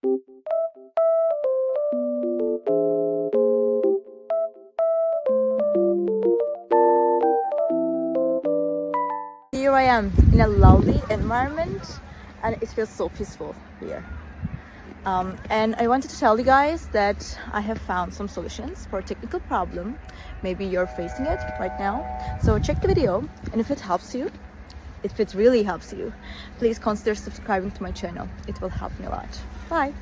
Here I am in a lovely environment and it feels so peaceful here. And I wanted to tell you guys that I have found some solutions for a technical problem. Maybe you're facing it right now. So check the video, and if it helps you, if it really helps you, please consider subscribing to my channel. It will help me a lot. Bye!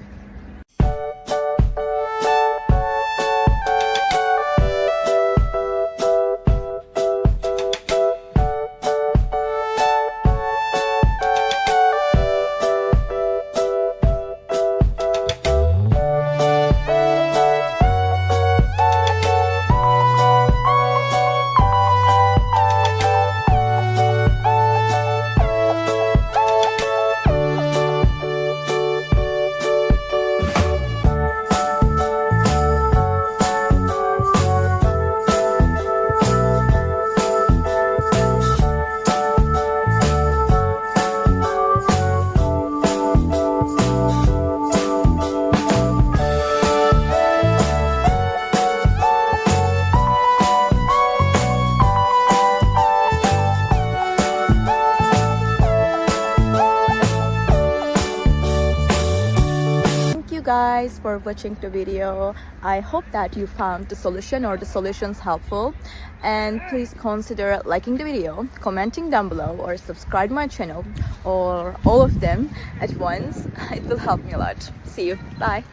Guys for watching the video. I hope that you found the solution or the solutions helpful, and please consider liking the video, commenting down below, or subscribe my channel, or all of them at once. It will help me a lot. See you. Bye.